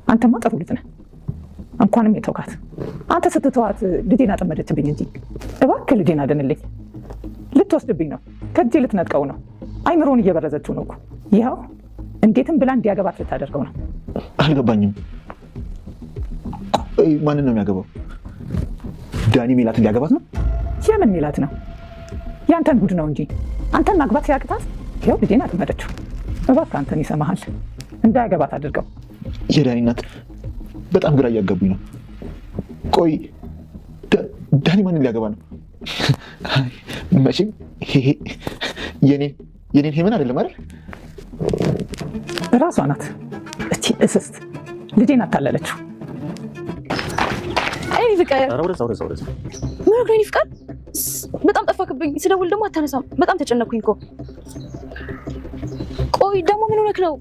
አንተማ ጥሩ ልጅ ነህ። እንኳንም የተውካት አንተ ስትተዋት ልጄን አጠመደችብኝ እንጂ እባክህ ልጄን አድንልኝ። ልትወስድብኝ ነው፣ ከእጄ ልትነጥቀው ነው። አይምሮን እየበረዘችው ነው እኮ። ይኸው እንዴትም ብላ እንዲያገባት ልታደርገው ነው። አልገባኝም። ማንን ነው የሚያገባው? ዳኒ ሜላትን ሊያገባት ነው? የምን ሜላት ነው? ያንተን ጉድ ነው እንጂ አንተን ማግባት ሲያቅታት ይኸው ልጄን አጠመደችው። እባክህ አንተን ይሰማሃል፣ እንዳያገባት አድርገው። የዳኒ እናት በጣም ግራ እያጋቡኝ ነው። ቆይ ዳኒ ማንን ሊያገባ ነው? መቼም የኔን ሄመን አይደለም አይደል? ራሷ ናት እቺ እስስት ልጄን አታለለችው። እኔ ፍቅር ምን ነው ፍቅር? በጣም ጠፋክብኝ። ስደውል ደግሞ አታነሳም። በጣም ተጨነኩኝ እኮ። ቆይ ደግሞ ምን ሆነክ ነው?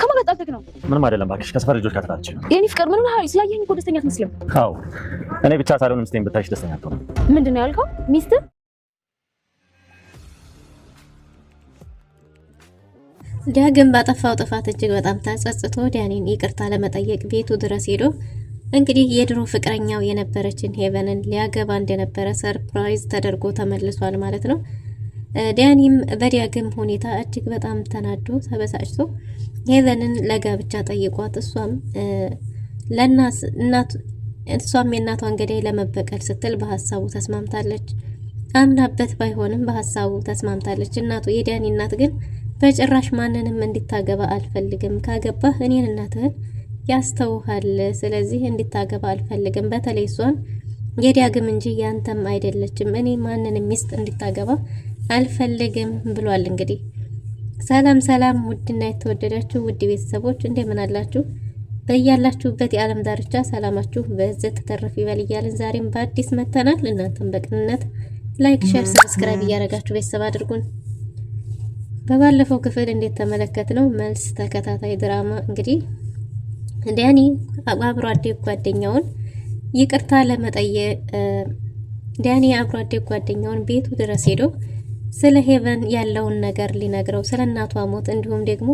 ከማን ጋር ጣልተክ ነው? ምንም አይደለም እባክሽ፣ ከሰፈር ልጆች ጋር ተጣልቼ ነው። የኔ ፍቅር ምን ሆነሃል? ስላየኸኝ እኮ ደስተኛ አትመስልም። አዎ እኔ ብቻ ሳልሆን ሚስቴን ብታይሽ ደስተኛ አትሆንም። ምንድን ነው ያልከው? ሚስት? ዳግም ባጠፋው ጥፋት እጅግ በጣም ተጸጽቶ ዳኒን ይቅርታ ለመጠየቅ ቤቱ ድረስ ሄዶ እንግዲህ የድሮ ፍቅረኛው የነበረችን ሄቨንን ሊያገባ እንደነበረ ሰርፕራይዝ ተደርጎ ተመልሷል ማለት ነው። ዳኒም በዳግም ሁኔታ እጅግ በጣም ተናዶ ተበሳጭቶ ሄቨንን ለጋብቻ ጠይቋት እሷም የእናቷን ገዳይ ለመበቀል ስትል በሀሳቡ ተስማምታለች። አምናበት ባይሆንም በሀሳቡ ተስማምታለች። የዳኒ እናት ግን በጭራሽ ማንንም እንድታገባ አልፈልግም፣ ካገባህ እኔን እናትህን ያስተውሃል፣ ስለዚህ እንድታገባ አልፈልግም፣ በተለይ እሷን የዳግም እንጂ ያንተም አይደለችም፣ እኔ ማንንም ሚስት እንድታገባ አልፈልግም ብሏል። እንግዲህ ሰላም ውድና የተወደዳችሁ ውድ ቤተሰቦች እንደምን አላችሁ? በያላችሁበት የዓለም ዳርቻ ሰላማችሁ በዘት ተተረፍ ይበል እያልን ዛሬም በአዲስ መተናል። እናንተም በቅንነት ላይክ፣ ሼር፣ ሰብስክራይብ እያደረጋችሁ ቤተሰብ አድርጉን። በባለፈው ክፍል እንዴት ተመለከትነው መልስ ተከታታይ ድራማ እንግዲህ ዳኒ አብሮ አደግ ጓደኛውን ይቅርታ ለመጠየቅ ዳኒ አብሮ አደግ ጓደኛውን ቤቱ ድረስ ሄዶ ስለ ሄቨን ያለውን ነገር ሊነግረው፣ ስለ እናቷ ሞት እንዲሁም ደግሞ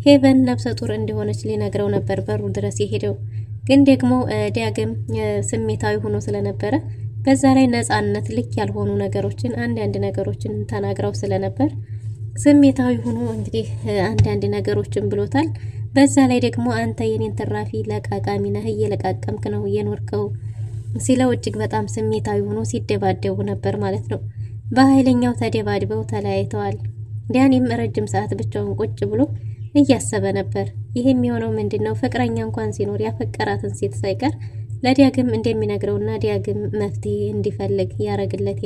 ሄቨን ነፍሰ ጡር እንደሆነች ሊነግረው ነበር በሩ ድረስ የሄደው። ግን ደግሞ ዳግም ስሜታዊ ሆኖ ስለነበረ በዛ ላይ ነፃነት ልክ ያልሆኑ ነገሮችን አንዳንድ ነገሮችን ተናግረው ስለነበር ስሜታዊ ሆኖ እንግዲህ አንዳንድ ነገሮችን ብሎታል። በዛ ላይ ደግሞ አንተ የኔን ተራፊ ለቃቃሚ ነህ፣ እየለቃቀምክ ነው እየኖርከው ሲለው እጅግ በጣም ስሜታዊ ሆኖ ሲደባደቡ ነበር ማለት ነው። በኃይለኛው ተደባድበው ተለያይተዋል። ዳኒም ረጅም ሰዓት ብቻውን ቁጭ ብሎ እያሰበ ነበር። ይሄም የሆነው ምንድነው ፍቅረኛ እንኳን ሲኖር ያፈቀራትን ሴት ሳይቀር ለዳግም እንደሚነግረውና ዳግም መፍትሄ እንዲፈልግ ያረግለት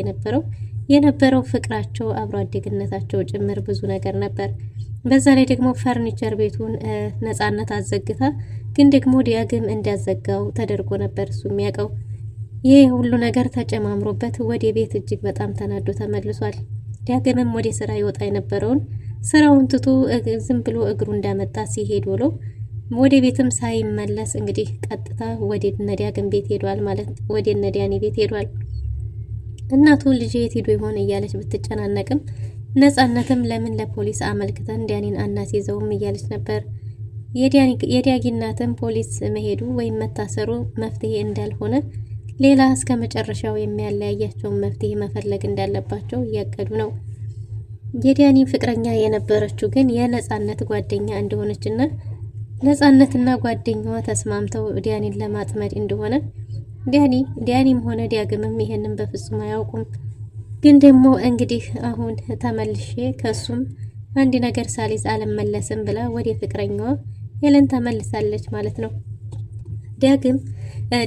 የነበረው ፍቅራቸው አብሮ አደግነታቸው ጭምር ብዙ ነገር ነበር። በዛ ላይ ደግሞ ፈርኒቸር ቤቱን ነፃነት አዘግታ ግን ደግሞ ዳግም እንዳዘጋው ተደርጎ ነበር እሱ የሚያውቀው። ይህ ሁሉ ነገር ተጨማምሮበት ወደ ቤት እጅግ በጣም ተናዶ ተመልሷል። ዳግምም ወደ ስራ ይወጣ የነበረውን ስራውን ትቶ ዝም ብሎ እግሩ እንዳመጣ ሲሄድ ብሎ ወደ ቤትም ሳይመለስ እንግዲህ ቀጥታ ወደ ነዳግም ቤት ሄዷል ማለት ወደ ነዳኒ ቤት ሄዷል። እናቱ ልጅ የት ሄዶ ይሆን እያለች ብትጨናነቅም ነፃነትም ለምን ለፖሊስ አመልክተን ዳኒን አናስይዘውም እያለች ነበር። የዳጊ እናትም ፖሊስ መሄዱ ወይም መታሰሩ መፍትሄ እንዳልሆነ ሌላ እስከ መጨረሻው የሚያለያያቸውን መፍትሄ መፈለግ እንዳለባቸው እያቀዱ ነው። የዳኒ ፍቅረኛ የነበረችው ግን የነፃነት ጓደኛ እንደሆነችና ነፃነትና ጓደኛዋ ተስማምተው ዳኒን ለማጥመድ እንደሆነ ዳኒም ሆነ ዳግምም ይሄንን በፍጹም አያውቁም። ግን ደግሞ እንግዲህ አሁን ተመልሼ ከሱም አንድ ነገር ሳሊዝ አልመለስም ብላ ወደ ፍቅረኛዋ ሄለን ተመልሳለች ማለት ነው።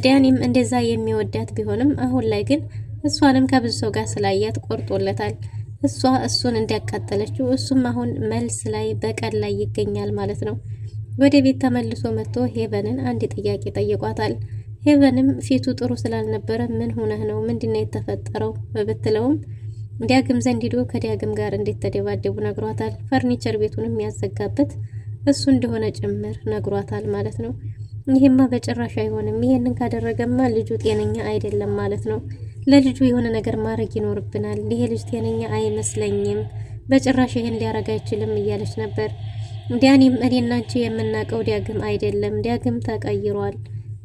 ዳኒም እንደዛ የሚወዳት ቢሆንም አሁን ላይ ግን እሷንም ከብዙ ሰው ጋር ስላያት ቆርጦለታል። እሷ እሱን እንዲያቃጠለችው እሱም አሁን መልስ ላይ በቀል ላይ ይገኛል ማለት ነው። ወደ ቤት ተመልሶ መጥቶ ሄቨንን አንድ ጥያቄ ጠይቋታል። ሄቨንም ፊቱ ጥሩ ስላልነበረ ምን ሆነህ ነው ምንድነው የተፈጠረው ብትለውም ዳግም ዘንድ ሄዶ ከዳግም ጋር እንዴት ተደባደቡ ነግሯታል። ፈርኒቸር ቤቱንም ያዘጋበት እሱ እንደሆነ ጭምር ነግሯታል ማለት ነው። ይሄማ በጭራሽ አይሆንም፣ ይሄንን ካደረገማ ልጁ ጤነኛ አይደለም ማለት ነው። ለልጁ የሆነ ነገር ማድረግ ይኖርብናል፣ ይሄ ልጅ ጤነኛ አይመስለኝም፣ በጭራሽ ይሄን ሊያረጋ አይችልም እያለች ነበር። ዳኒም እኔና አንቺ የምናውቀው ዳግም አይደለም፣ ዳግም ተቀይሯል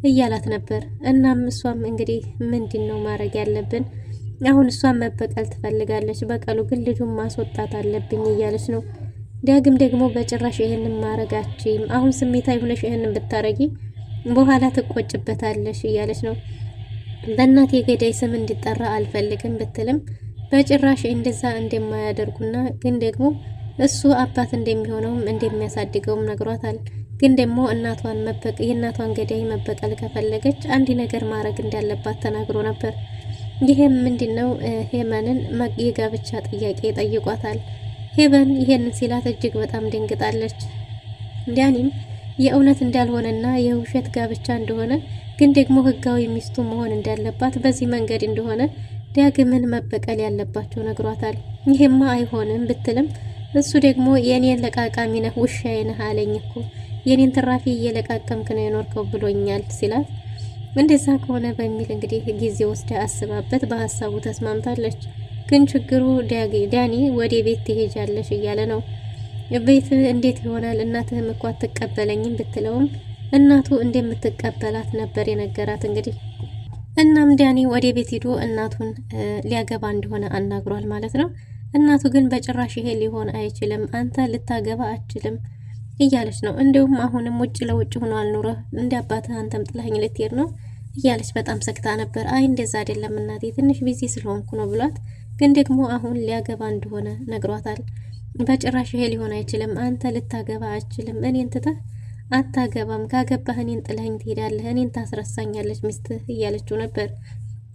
እያላት ነበር። እናም እሷም እንግዲህ ምንድነው ማድረግ ያለብን? አሁን እሷን መበቀል ትፈልጋለች። በቀሉ ግን ልጁን ማስወጣት አለብኝ እያለች ነው። ዳግም ደግሞ በጭራሽ ይሄንን ማረጋችም፣ አሁን ስሜታዊ ሆነሽ ይሄንን ብታረጊ በኋላ ትቆጭበታለሽ እያለች ነው። በእናቴ ገዳይ ስም እንዲጠራ አልፈልግም ብትልም በጭራሽ እንደዛ እንደማያደርጉና ግን ደግሞ እሱ አባት እንደሚሆነውም እንደሚያሳድገውም ነግሯታል። ግን ደግሞ የእናቷን ገዳይ መበቀል ከፈለገች አንድ ነገር ማድረግ እንዳለባት ተናግሮ ነበር። ይሄም ምንድነው? ሄመንን የጋብቻ ጥያቄ ጠይቋታል። ሄቨን ይሄንን ሲላት እጅግ በጣም ደንግጣለች። ዳኒም የእውነት እንዳልሆነና የውሸት ጋብቻ እንደሆነ ግን ደግሞ ህጋዊ ሚስቱ መሆን እንዳለባት በዚህ መንገድ እንደሆነ ዳግምን መበቀል ያለባቸው ነግሯታል። ይሄማ አይሆንም ብትልም እሱ ደግሞ የኔን ለቃቃሚ ነህ ውሻዬ ነህ አለኝ እኮ የኔን ትራፊ እየለቃቀምክ ነው የኖርከው ብሎኛል ሲላት፣ እንደዛ ከሆነ በሚል እንግዲህ ጊዜ ወስዳ አስባበት በሀሳቡ ተስማምታለች። ግን ችግሩ ዳኒ ወደ ቤት ትሄጃለሽ እያለ ነው። ቤት እንዴት ይሆናል? እናትህም እኮ አትቀበለኝም ብትለውም እናቱ እንደምትቀበላት ነበር የነገራት እንግዲህ። እናም ዳኒ ወደ ቤት ሄዶ እናቱን ሊያገባ እንደሆነ አናግሯል ማለት ነው። እናቱ ግን በጭራሽ ይሄ ሊሆን አይችልም፣ አንተ ልታገባ አትችልም እያለች ነው። እንዲሁም አሁንም ውጭ ለውጭ ሆኖ አልኖረ እንደ አባትህ አንተም ጥለኸኝ ልትሄድ ነው እያለች በጣም ሰክታ ነበር። አይ እንደዛ አይደለም እናቴ ትንሽ ቢዚ ስለሆንኩ ነው ብሏት፣ ግን ደግሞ አሁን ሊያገባ እንደሆነ ነግሯታል። በጭራሽ ይሄ ሊሆን አይችልም፣ አንተ ልታገባ አትችልም፣ እኔን ትተህ አታገባም፣ ካገባህ እኔን ጥለኸኝ ትሄዳለህ፣ እኔን ታስረሳኛለች ሚስትህ እያለችው ነበር።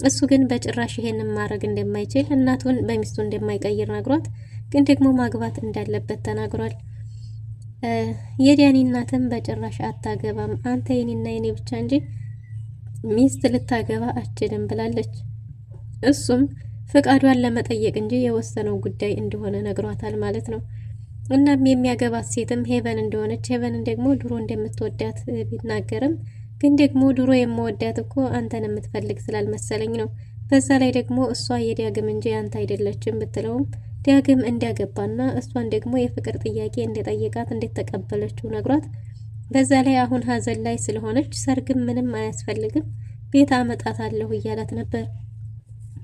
እሱ ግን በጭራሽ ይሄንን ማድረግ እንደማይችል እናቱን በሚስቱ እንደማይቀይር ነግሯት፣ ግን ደግሞ ማግባት እንዳለበት ተናግሯል። የዳኒ እናትም በጭራሽ አታገባም፣ አንተ የኔና የኔ ብቻ እንጂ ሚስት ልታገባ አትችልም ብላለች። እሱም ፍቃዷን ለመጠየቅ እንጂ የወሰነው ጉዳይ እንደሆነ ነግሯታል ማለት ነው። እናም የሚያገባት ሴትም ሄቨን እንደሆነች ሄቨንን ደግሞ ድሮ እንደምትወዳት ቢናገርም ግን ደግሞ ድሮ የምወዳት እኮ አንተን የምትፈልግ ስላልመሰለኝ ነው፣ በዛ ላይ ደግሞ እሷ የዳግም እንጂ አንተ አይደለችም ብትለውም ዳግም እንዲያገባና እሷን ደግሞ የፍቅር ጥያቄ እንደጠየቃት እንደተቀበለችው ነግሯት፣ በዛ ላይ አሁን ሀዘን ላይ ስለሆነች ሰርግም ምንም አያስፈልግም ቤት አመጣታለሁ እያላት ነበር።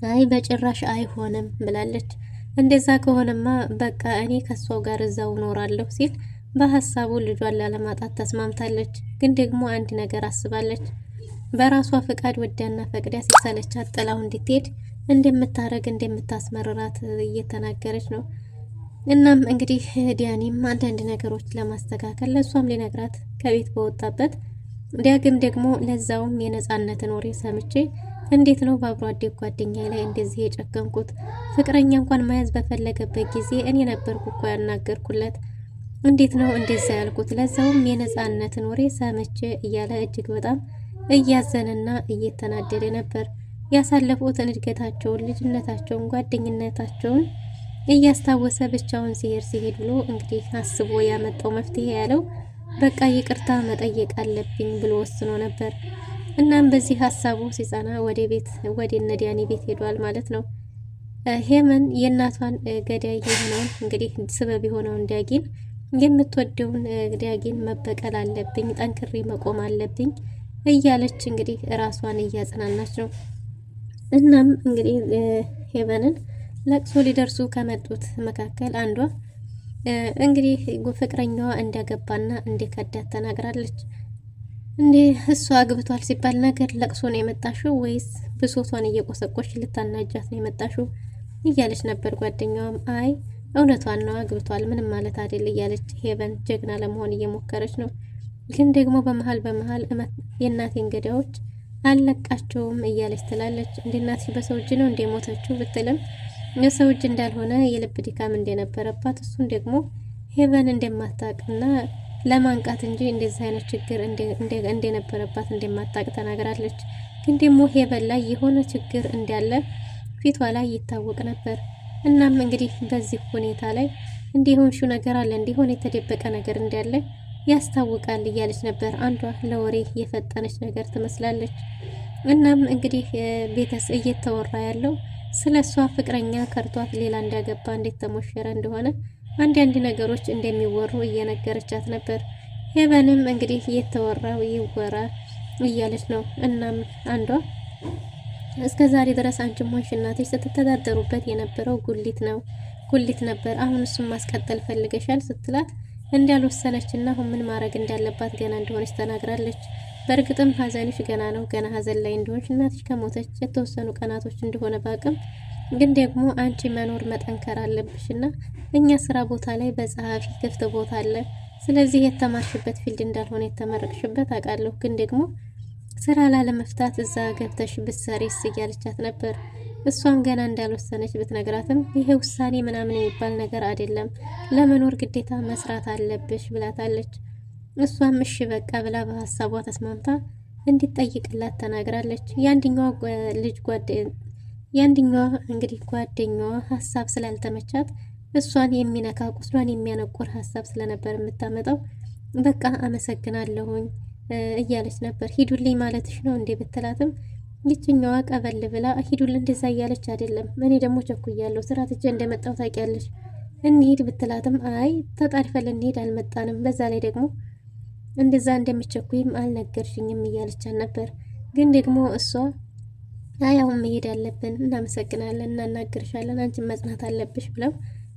አይ በጭራሽ አይሆንም ብላለች። እንደዛ ከሆነማ በቃ እኔ ከሷው ጋር እዛው እኖራለሁ ሲል በሀሳቡ ልጇን ላለማጣት ተስማምታለች። ግን ደግሞ አንድ ነገር አስባለች። በራሷ ፍቃድ ወዳና ፈቅዳ ሲሰለቻት ጥላው እንድትሄድ እንደምታረግ እንደምታስመርራት እየተናገረች ነው። እናም እንግዲህ ዲያኒም አንዳንድ ነገሮች ለማስተካከል ለሷም ሊነግራት ከቤት በወጣበት ዳግም ደግሞ ለዛውም የነጻነትን ወሬ ሰምቼ እንዴት ነው በአብሮ አደግ ጓደኛዬ ላይ እንደዚህ የጨከንኩት? ፍቅረኛ እንኳን መያዝ በፈለገበት ጊዜ እኔ ነበርኩ እኮ ያናገርኩለት። እንዴት ነው እንደዛ ያልኩት? ለዛውም የነጻነትን ወሬ ሰምቼ እያለ እጅግ በጣም እያዘነና እየተናደደ ነበር። ያሳለፉትን እድገታቸውን፣ ልጅነታቸውን፣ ጓደኝነታቸውን እያስታወሰ ብቻውን ሲሄድ ብሎ እንግዲህ አስቦ ያመጣው መፍትሄ ያለው በቃ ይቅርታ መጠየቅ አለብኝ ብሎ ወስኖ ነበር። እናም በዚህ ሀሳቡ ሲጸና ወደ እነ ዲያኒ ቤት ሄዷል ማለት ነው። ሄመን የእናቷን ገዳይ የሆነውን እንግዲህ ስበብ የሆነውን ዳጊን የምትወደውን ዳጊን መበቀል አለብኝ፣ ጠንክሬ መቆም አለብኝ እያለች እንግዲህ ራሷን እያጽናናች ነው። እናም እንግዲህ ሄመንን ለቅሶ ሊደርሱ ከመጡት መካከል አንዷ እንግዲህ ፍቅረኛዋ እንዳገባና እንደከዳት ተናግራለች። እንዴ እሷ አግብቷል ሲባል ነገር ለቅሶ ነው የመጣሽው ወይስ ብሶቷን እየቆሰቆሽ ልታናጃት ነው የመጣሽው እያለች ነበር። ጓደኛዋም አይ እውነቷን ነው አግብቷል ምንም ማለት አይደል እያለች ሄቨን ጀግና ለመሆን እየሞከረች ነው። ግን ደግሞ በመሀል የእናቴን ገዳዮች አልለቃቸውም እያለች ትላለች። እንደ እናትሽ በሰው እጅ ነው እንደሞተችው ብትልም የሰው እጅ እንዳልሆነ የልብ ድካም እንደነበረባት እሱን ደግሞ ሄቨን እንደማታውቅና ለማንቃት እንጂ እንደዚህ አይነት ችግር እንደነበረባት እንደማታውቅ ተናግራለች። ግን ደግሞ ሄቨን ላይ የሆነ ችግር እንዳለ ፊቷ ላይ ይታወቅ ነበር። እናም እንግዲህ በዚህ ሁኔታ ላይ እንዲሆንሹ ነገር አለ እንዲሆን የተደበቀ ነገር እንዳለ ያስታውቃል እያለች ነበር። አንዷ ለወሬ የፈጠነች ነገር ትመስላለች። እናም እንግዲህ ቤተስ እየተወራ ያለው ስለ እሷ ፍቅረኛ ከርቷት ሌላ እንዳገባ እንዴት ተሞሸረ እንደሆነ አንዳንድ ነገሮች እንደሚወሩ እየነገረቻት ነበር። ሄቨንም እንግዲህ እየተወራው ይወራ እያለች ነው። እናም አንዷ እስከ ዛሬ ድረስ አንቺም ሆንሽ እናትሽ ስትተዳደሩበት የነበረው ጉሊት ነበር። አሁን እሱን ማስቀጠል ፈልገሻል ስትላት እንዳልወሰነችና አሁን ምን ማድረግ እንዳለባት ገና እንደሆነች ተናግራለች። በእርግጥም ሀዘንሽ ገና ነው። ገና ሀዘን ላይ እንደሆንሽ እናትሽ ከሞተች የተወሰኑ ቀናቶች እንደሆነ ባቅም ግን ደግሞ አንቺ መኖር መጠንከር አለብሽና እኛ ስራ ቦታ ላይ በጸሐፊ ክፍት ቦታ አለ። ስለዚህ የተማርሽበት ፊልድ እንዳልሆነ የተመረቅሽበት አውቃለሁ። ግን ደግሞ ስራ ላለመፍታት እዛ ገብተሽ ብትሰሪስ እያለቻት ነበር። እሷም ገና እንዳልወሰነች ብትነግራትም ይሄ ውሳኔ ምናምን የሚባል ነገር አይደለም፣ ለመኖር ግዴታ መስራት አለብሽ ብላታለች። እሷም እሺ በቃ ብላ በሀሳቧ ተስማምታ እንዲጠይቅላት ተናግራለች። የአንደኛዋ እንግዲህ ጓደኛዋ ሀሳብ ስላልተመቻት እሷን የሚነካ ቁስሏን የሚያነቁር ሀሳብ ስለነበር የምታመጣው በቃ አመሰግናለሁኝ እያለች ነበር። ሂዱልኝ ማለትሽ ነው እንዴ ብትላትም ይችኛዋ ቀበል ብላ ሂዱል እንደዛ እያለች አይደለም፣ እኔ ደግሞ ቸኩያለሁ፣ ስራ ትቼ እንደመጣሁ ታውቂያለሽ፣ እንሂድ ብትላትም አይ ተጣድፈን ልንሄድ አልመጣንም፣ በዛ ላይ ደግሞ እንደዛ እንደምቸኩይም አልነገርሽኝም እያለቻት ነበር። ግን ደግሞ እሷ አይ አሁን መሄድ አለብን፣ እናመሰግናለን፣ እናናግርሻለን፣ አንቺን መጽናት አለብሽ ብለው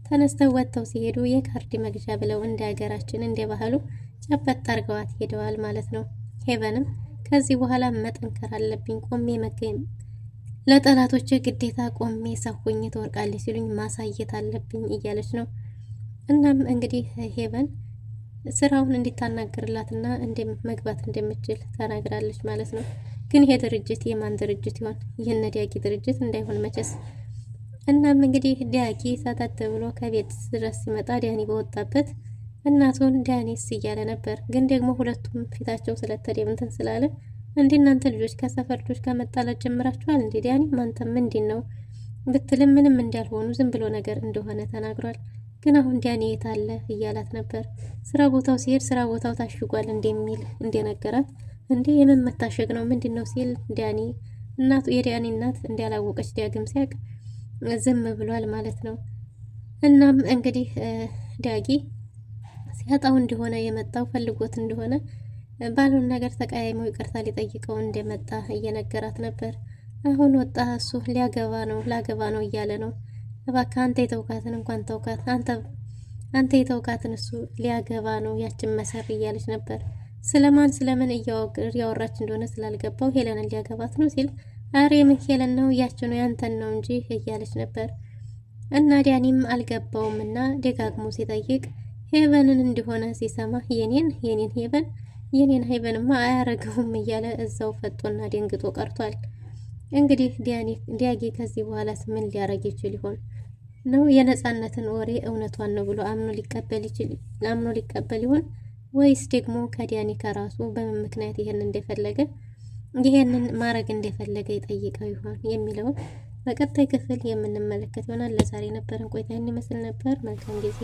ተነስተው ወጥተው ሲሄዱ የካርድ መግዣ ብለው እንደ ሀገራችን እንደ ባህሉ ጨበጥ አድርገዋት ሄደዋል ማለት ነው። ሄቨንም ከዚህ በኋላ መጠንከር አለብኝ፣ ቆሜ መገኝ ለጠላቶች ግዴታ ቆሜ ሰሁኝ ትወርቃለች ሲሉኝ ማሳየት አለብኝ እያለች ነው። እናም እንግዲህ ሄቨን ስራውን እንዲታናግርላትና መግባት እንደምችል ተናግራለች ማለት ነው። ግን ይሄ ድርጅት የማን ድርጅት ይሆን? ይህን ዲያቂ ድርጅት እንዳይሆን መቸስ። እናም እንግዲህ ዲያቂ ሰተት ብሎ ከቤት ድረስ ሲመጣ ዲያኒ በወጣበት እናቱን ዳኒስ እያለ ነበር። ግን ደግሞ ሁለቱም ፊታቸው ስለተደምንተን ስላለ እንዴ እናንተ ልጆች ከሰፈር ልጆች ከመጣላት ጀምራችኋል እንዴ? ዳኒ ማንተም ምንድን ነው ብትልም ምንም እንዳልሆኑ ዝም ብሎ ነገር እንደሆነ ተናግሯል። ግን አሁን ዳኒ የት አለ እያላት ነበር። ስራ ቦታው ሲሄድ ስራ ቦታው ታሽጓል እንደሚል እንደነገራት እንዴ የምን መታሸግ ነው ምንድነው ሲል ዳኒ እናቱ የዳኒ እናት እንዳላወቀች ዳግም ሲያቅ ዝም ብሏል ማለት ነው። እናም እንግዲህ ዳጊ ሲያጣው እንደሆነ የመጣው ፈልጎት እንደሆነ ባሉን ነገር ተቀያይመው ይቅርታ ሊጠይቀው እንደመጣ እየነገራት ነበር። አሁን ወጣ እሱ ላገባ ነው እያለ ነው። እባክህ አንተ የተውካትን እንኳን ተውካት፣ አንተ የተውካትን እሱ ሊያገባ ነው ያችን መሰር እያለች ነበር። ስለምን እያወራች እንደሆነ ስላልገባው ሄለንን ሊያገባት ነው ሲል አሬ ምን ሄለን ነው ያችን ነው ያንተን ነው እንጂ እያለች ነበር። እና ዳኒም አልገባውም እና ደጋግሞ ሲጠይቅ ሄቨንን እንደሆነ ሲሰማ የኔን ሄቨንማ አያረገውም እያለ እዛው ፈጦና ደንግጦ ቀርቷል። እንግዲህ ዲያጌ ከዚህ በኋላ ምን ሊያረግ ይችል ይሆን? ነው የነጻነትን ወሬ እውነቷን ነው ብሎ አምኖ ሊቀበል ይሆን ወይስ ደግሞ ከዲያኒ ከራሱ በምን ምክንያት ይሄንን ማድረግ እንደፈለገ ይጠይቀው ይሆን የሚለውን በቀጣይ ክፍል የምንመለከት ይሆናል። ለዛሬ ነበረን ቆይታ ይመስል ነበር። መልካም ጊዜ